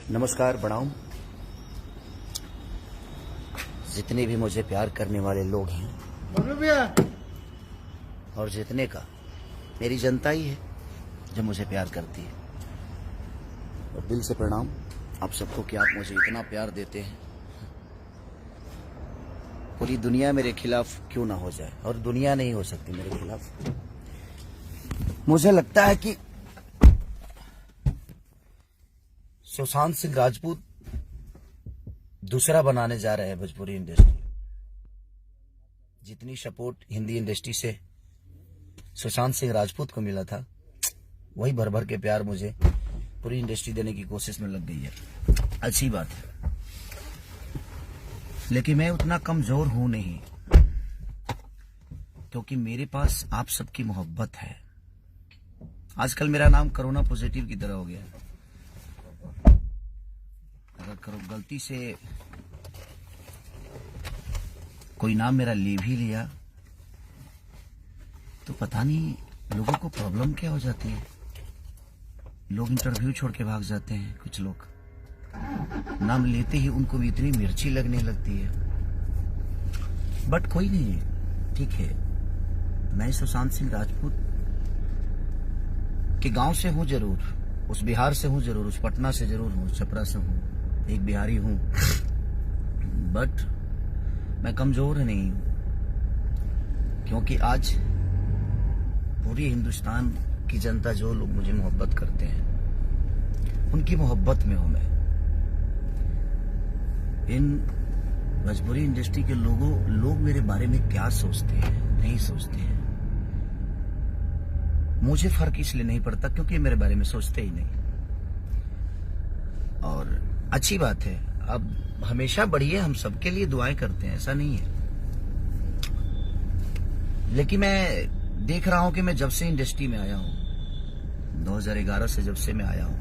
नमस्कार, प्रणाम। जितने भी मुझे प्यार करने वाले लोग हैं और जितने का मेरी जनता ही है जो मुझे प्यार करती है, और दिल से प्रणाम आप सबको कि आप मुझे इतना प्यार देते हैं। पूरी दुनिया मेरे खिलाफ क्यों ना हो जाए, और दुनिया नहीं हो सकती मेरे खिलाफ। मुझे लगता है कि सुशांत सिंह राजपूत दूसरा बनाने जा रहे हैं भोजपुरी इंडस्ट्री। जितनी सपोर्ट हिंदी इंडस्ट्री से सुशांत सिंह राजपूत को मिला था, वही भर भर के प्यार मुझे पूरी इंडस्ट्री देने की कोशिश में लग गई है। अच्छी बात है, लेकिन मैं उतना कमजोर हूं नहीं, क्योंकि मेरे पास आप सबकी मोहब्बत है। आजकल मेरा नाम कोरोना पॉजिटिव की तरह हो गया है। अगर गलती से कोई नाम मेरा ले भी लिया तो पता नहीं लोगों को प्रॉब्लम क्या हो जाती है। लोग इंटरव्यू छोड़ के भाग जाते हैं। कुछ लोग नाम लेते ही उनको भी इतनी मिर्ची लगने लगती है। बट कोई नहीं, ठीक है। मैं सुशांत सिंह राजपूत के गांव से हूं जरूर, उस बिहार से हूं जरूर, उस पटना से जरूर हूं, छपरा से हूं, एक बिहारी हूं, बट मैं कमजोर नहीं हूं, क्योंकि आज पूरी हिंदुस्तान की जनता, जो लोग मुझे मोहब्बत करते हैं, उनकी मोहब्बत में हूं मैं। इन भोजपुरी इंडस्ट्री के लोग मेरे बारे में क्या सोचते हैं, नहीं सोचते हैं, मुझे फर्क इसलिए नहीं पड़ता क्योंकि मेरे बारे में सोचते ही नहीं। और अच्छी बात है, अब हमेशा बढ़िए, हम सबके लिए दुआएं करते हैं, ऐसा नहीं है। लेकिन मैं देख रहा हूं कि मैं जब से इंडस्ट्री में आया हूं, 2011 से जब से मैं आया हूं,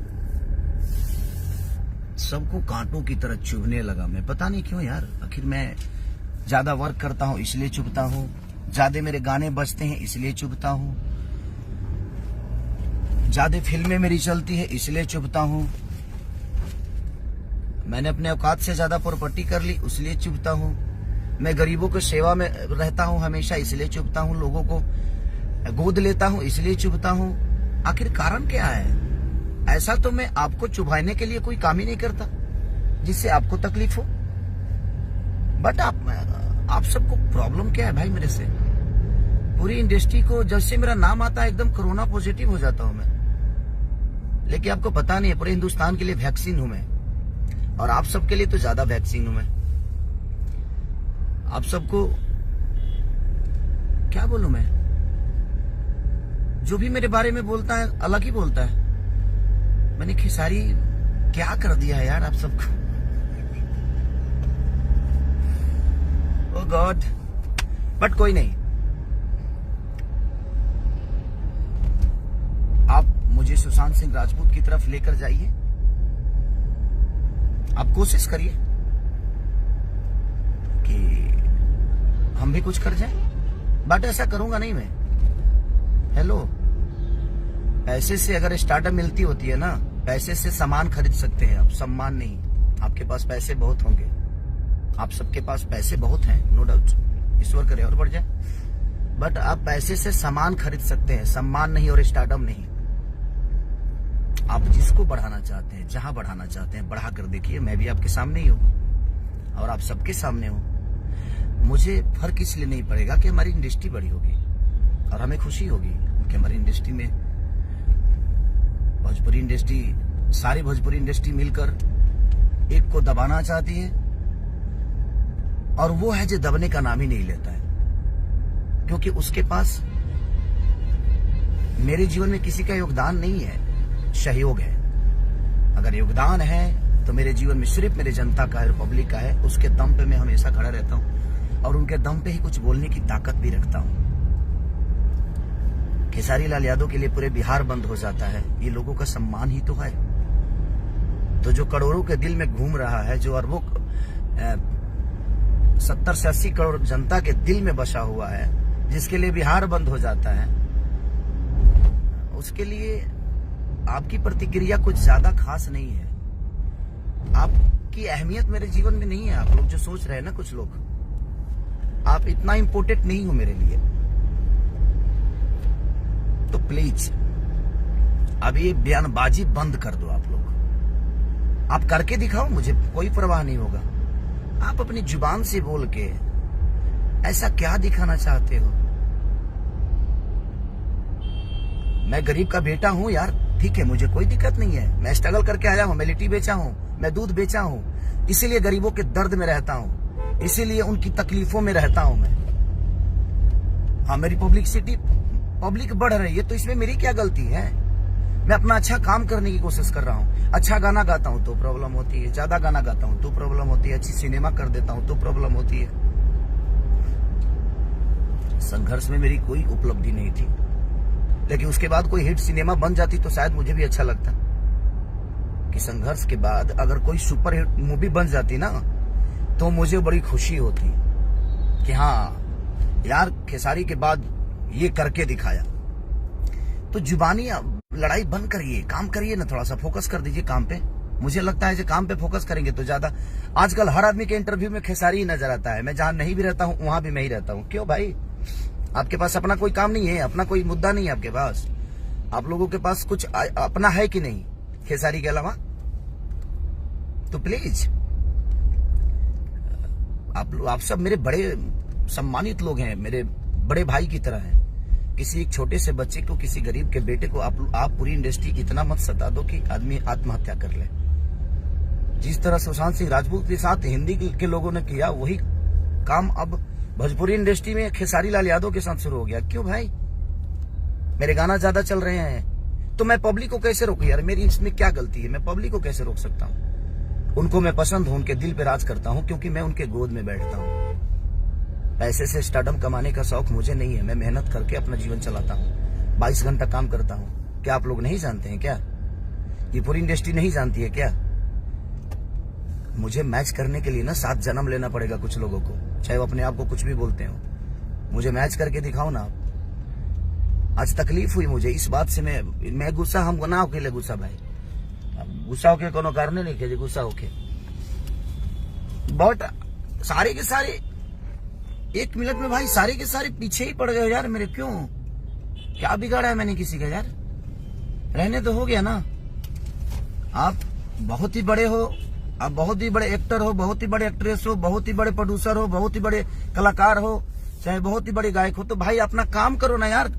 सबको कांटों की तरह चुभने लगा। मैं पता नहीं क्यों यार। आखिर मैं ज्यादा वर्क करता हूं इसलिए चुभता हूं, ज्यादा मेरे गाने बजते हैं इसलिए चुभता हूं, ज्यादा फिल्में मेरी चलती है इसलिए चुभता हूं, मैंने अपने औकात से ज्यादा प्रॉपर्टी कर ली इसलिए चुभता हूं, मैं गरीबों की सेवा में रहता हूं हमेशा इसलिए चुभता हूं, लोगों को गोद लेता हूं इसलिए चुभता हूं। आखिर कारण क्या है? ऐसा तो मैं आपको चुभाने के लिए कोई काम ही नहीं करता जिससे आपको तकलीफ हो। बट आप सबको प्रॉब्लम क्या है भाई मेरे से? पूरी इंडस्ट्री को जब से मेरा नाम आता है एकदम कोरोना पॉजिटिव हो जाता हूं मैं। लेकिन आपको पता नहीं है, पूरे हिंदुस्तान के लिए वैक्सीन हूं मैं, और आप सबके लिए तो ज्यादा वैक्सीन हूं मैं। आप सबको क्या बोलूं मैं? जो भी मेरे बारे में बोलता है अलग ही बोलता है। मैंने खेसारी क्या कर दिया है यार आप सबको। ओह गॉड। बट कोई नहीं, आप मुझे सुशांत सिंह राजपूत की तरफ लेकर जाइए। आप कोशिश करिए कि हम भी कुछ कर जाएं। बट ऐसा करूंगा नहीं मैं। हेलो, पैसे से अगर स्टार्टअप मिलती होती है ना, पैसे से सामान खरीद सकते हैं आप, सम्मान नहीं। आपके पास पैसे बहुत होंगे, आप सबके पास पैसे बहुत हैं, नो डाउट, ईश्वर करे और बढ़ जाए। बट आप पैसे से सामान खरीद सकते हैं, सम्मान नहीं और स्टार्टअप नहीं। आप जिसको बढ़ाना चाहते हैं, जहां बढ़ाना चाहते हैं, बढ़ा कर देखिए। मैं भी आपके सामने ही हूं और आप सबके सामने हूं। मुझे फर्क इसलिए नहीं पड़ेगा कि हमारी इंडस्ट्री बड़ी होगी और हमें खुशी होगी कि हमारी इंडस्ट्री में भोजपुरी इंडस्ट्री, सारी भोजपुरी इंडस्ट्री मिलकर एक को दबाना चाहती है, और वो है जो दबने का नाम ही नहीं लेता है, क्योंकि उसके पास मेरे जीवन में किसी का योगदान नहीं है, सहयोग है। अगर योगदान है तो मेरे जीवन में सिर्फ मेरे जनता का है, पब्लिक का है। उसके दम पे मैं हमेशा खड़ा रहता हूं और उनके दम पे ही कुछ बोलने की ताकत भी रखता हूं। खेसारी लाल यादव के लिए पूरे बिहार बंद हो जाता है, ये लोगों का सम्मान ही तो है। तो जो करोड़ों के दिल में घूम रहा है, जो अरबों 70 से 80 करोड़ जनता के दिल में बसा हुआ है, जिसके लिए बिहार बंद हो जाता है, उसके लिए आपकी प्रतिक्रिया कुछ ज्यादा खास नहीं है। आपकी अहमियत मेरे जीवन में नहीं है। आप लोग जो सोच रहे हैं ना, कुछ लोग, आप इतना इम्पोर्टेंट नहीं हो मेरे लिए। तो प्लीज अब ये बयानबाजी बंद कर दो। आप लोग आप करके दिखाओ, मुझे कोई परवाह नहीं होगा। आप अपनी जुबान से बोल के ऐसा क्या दिखाना चाहते हो? मैं गरीब का बेटा हूं यार, ठीक है, मुझे कोई दिक्कत नहीं है। मैं स्ट्रगल करके आया हूं, मैं लिट्टी बेचा हूं, मैं दूध बेचा हूं, इसीलिए गरीबों के दर्द में रहता हूं, इसीलिए उनकी तकलीफों में रहता हूं मैं। हाँ, मेरी पब्लिक बढ़ रही है तो इसमें मेरी क्या गलती है? मैं अपना अच्छा काम करने की कोशिश कर रहा हूँ। अच्छा गाना गाता हूँ तो प्रॉब्लम होती है, ज्यादा गाना गाता हूँ तो प्रॉब्लम होती है, अच्छी सिनेमा कर देता हूँ तो प्रॉब्लम होती है। संघर्ष में मेरी कोई उपलब्धि नहीं थी, लेकिन उसके बाद कोई हिट सिनेमा बन जाती तो शायद मुझे भी अच्छा लगता। कि संघर्ष के बाद अगर कोई सुपर हिट मूवी बन जाती ना, तो मुझे बड़ी खुशी होती कि हाँ यार, खेसारी के बाद ये करके दिखाया। तो जुबानी लड़ाई बंद करिए, काम करिए ना, थोड़ा सा फोकस कर दीजिए काम पे। मुझे लगता है कि काम पे फोकस करेंगे तो ज्यादा। आजकल हर आदमी के इंटरव्यू में खेसारी ही नजर आता है। मैं जहां नहीं भी रहता हूं वहां भी मैं ही रहता हूं। क्यों भाई? आपके पास अपना कोई काम नहीं है, अपना कोई मुद्दा नहीं है आपके पास? आप लोगों के पास कुछ अपना है कि नहीं खेसारी के अलावा? तो प्लीज आप सब मेरे बड़े सम्मानित लोग हैं, मेरे बड़े भाई की तरह हैं। किसी एक छोटे से बच्चे को, किसी गरीब के बेटे को आप पूरी इंडस्ट्री इतना मत सता दो कि आदमी आत्महत्या कर ले। जिस तरह सुशांत सिंह राजपूत के साथ हिंदी के लोगों ने किया, वही काम अब भोजपुरी इंडस्ट्री में खेसारी लाल यादव के साथ शुरू हो गया। क्यों भाई? मेरे गाना ज्यादा चल रहे हैं तो मैं पब्लिक को कैसे रोकूं यार? मेरी इसमें क्या गलती है? मैं पब्लिक को कैसे रोक सकता हूं? उनको मैं पसंद हूं, उनके दिल पे राज करता हूं, क्योंकि मैं उनके गोद में बैठता हूं। पैसे से स्टारडम कमाने का शौक मुझे नहीं है। मैं मेहनत करके अपना जीवन चलाता हूँ, 22 घंटा काम करता हूँ। क्या आप लोग नहीं जानते हैं क्या? ये पूरी इंडस्ट्री नहीं जानती है क्या? मुझे मैच करने के लिए ना 7 जन्म लेना पड़ेगा कुछ लोगों को, चाहे वो अपने आप को कुछ भी बोलते हो। मुझे मैच करके दिखाओ ना आप। आज तकलीफ हुई मुझे इस बात से। मैं गुस्सा, हम ना होके ले गुस्सा भाई, गुस्सा होके कोनो कारण नहीं के गुस्सा होके। बट सारे के सारे 1 मिनट में भाई सारे के सारे पीछे ही पड़ गए यार मेरे। क्यों? क्या बिगाड़ा है मैंने किसी का यार? रहने तो हो गया ना। आप बहुत ही बड़े हो, आप बहुत ही बड़े एक्टर हो, बहुत ही बड़े एक्ट्रेस हो, बहुत ही बड़े प्रोड्यूसर हो, बहुत ही बड़े कलाकार हो, चाहे बहुत ही बड़े गायक हो, तो भाई अपना काम करो ना यार।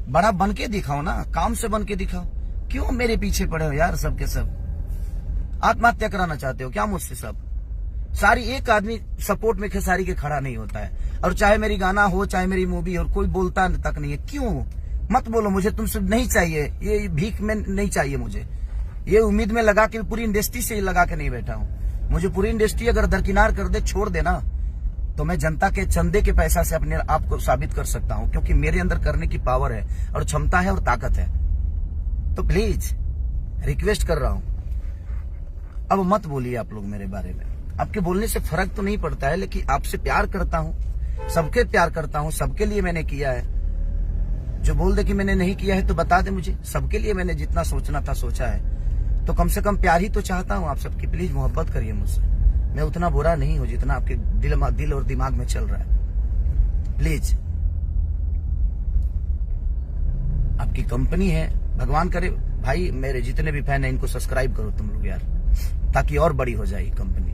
बड़ा बन के दिखाओ ना, काम से बन के दिखाओ। क्यों मेरे पीछे पड़े हो यार सब के सब? आत्महत्या कराना चाहते हो क्या मुझसे सब? सारी एक आदमी सपोर्ट में खेसारी के खड़ा नहीं होता है, और चाहे मेरी गाना हो, चाहे मेरी मूवी हो, कोई बोलता तक नहीं है। क्यों? मत बोलो, मुझे तुमसे नहीं चाहिए, ये भीख में नहीं चाहिए मुझे। ये उम्मीद में लगा के पूरी इंडस्ट्री से लगा के नहीं बैठा हूँ। मुझे पूरी इंडस्ट्री अगर दरकिनार कर दे, छोड़ देना, तो मैं जनता के चंदे के पैसा से अपने आप को साबित कर सकता हूँ, क्योंकि मेरे अंदर करने की पावर है और क्षमता है और ताकत है। तो प्लीज रिक्वेस्ट कर रहा हूँ, अब मत बोलिए आप लोग मेरे बारे में। आपके बोलने से फर्क तो नहीं पड़ता है, लेकिन आपसे प्यार करता हूं, सबके प्यार करता हूं, सबके लिए मैंने किया है। जो बोल दे कि मैंने नहीं किया है तो बता दे मुझे। सबके लिए मैंने जितना सोचना था सोचा है, तो कम से कम प्यार ही तो चाहता हूं आप सबकी। प्लीज मोहब्बत करिए मुझसे। मैं उतना बुरा नहीं हूं जितना आपके दिल और दिमाग में चल रहा है। प्लीज, आपकी कंपनी है, भगवान करे भाई मेरे जितने भी फैन है इनको सब्सक्राइब करो तुम लोग यार, ताकि और बड़ी हो जाए कंपनी।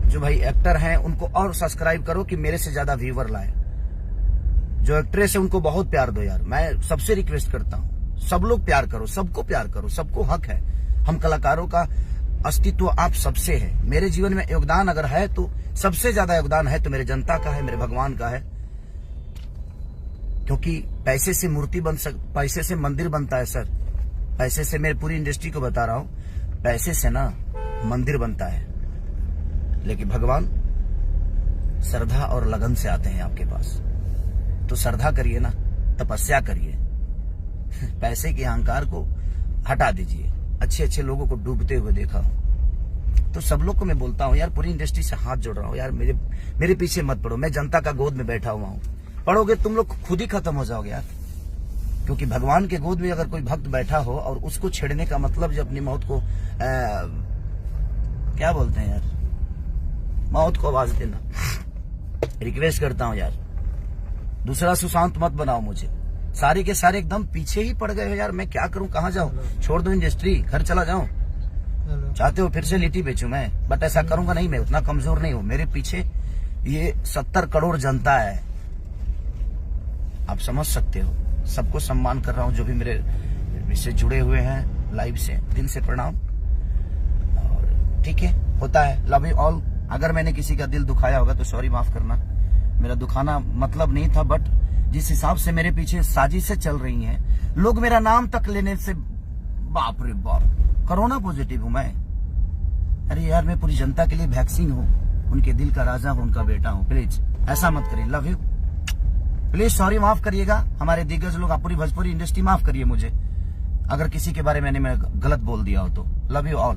जो भाई एक्टर हैं उनको और सब्सक्राइब करो कि मेरे से ज्यादा व्यूवर लाए। जो एक्ट्रेस है उनको बहुत प्यार दो यार, मैं सबसे रिक्वेस्ट करता हूँ। सब लोग प्यार करो, सबको प्यार करो, सबको हक है। हम कलाकारों का अस्तित्व आप सबसे है। मेरे जीवन में योगदान अगर है तो सबसे ज्यादा योगदान है तो मेरे जनता का है, मेरे भगवान का है। क्योंकि पैसे से मूर्ति पैसे से मंदिर बनता है सर। पैसे से, मैं पूरी इंडस्ट्री को बता रहा हूं, पैसे से ना मंदिर बनता है, लेकिन भगवान श्रद्धा और लगन से आते हैं आपके पास। तो श्रद्धा करिए ना, तपस्या करिए, पैसे के अहंकार को हटा दीजिए। अच्छे अच्छे लोगों को डूबते हुए देखा हूं। तो सब लोग को मैं बोलता हूं यार, पूरी इंडस्ट्री से हाथ जोड़ रहा हूं यार, मेरे पीछे मत पड़ो। मैं जनता का गोद में बैठा हुआ हूं। पढ़ोगे तुम लोग खुद ही खत्म हो जाओगे यार। क्योंकि भगवान के गोद में अगर कोई भक्त बैठा हो और उसको छेड़ने का मतलब जो अपनी मौत को क्या बोलते हैं यार, मौत को आवाज देना। रिक्वेस्ट करता हूं यार, दूसरा सुशांत मत बनाओ मुझे। सारे के सारे एकदम पीछे ही पड़ गए हो यार, मैं क्या करूं, कहां जाऊं? छोड़ दो इंडस्ट्री, घर चला जाऊं? चाहते हो फिर से लिट्टी बेचूं मैं? बट ऐसा करूंगा नहीं, मैं उतना कमजोर नहीं हूं। मेरे पीछे ये 70 करोड़ जनता है, आप समझ सकते हो। सबको सम्मान कर रहा हूं, जो भी मेरे से जुड़े हुए हैं लाइव से, दिल से प्रणाम। और ठीक है, होता है, लव यू ऑल। अगर मैंने किसी का दिल दुखाया होगा तो सॉरी, माफ करना। मेरा दुखाना मतलब नहीं था, बट जिस हिसाब से मेरे पीछे साजिशें चल रही हैं, लोग मेरा नाम तक लेने से, बाप रे बाप, कोरोना पॉजिटिव हूं मैं। अरे यार, मैं पूरी जनता के लिए वैक्सीन हूं, उनके दिल का राजा हूं, उनका बेटा हूं। प्लीज ऐसा मत करिए, लव यू। प्लीज सॉरी, माफ करिएगा हमारे दिग्गज लोग, पूरी भोजपुरी इंडस्ट्री माफ करिए मुझे अगर किसी के बारे में मैंने गलत बोल दिया हो तो। Love you all.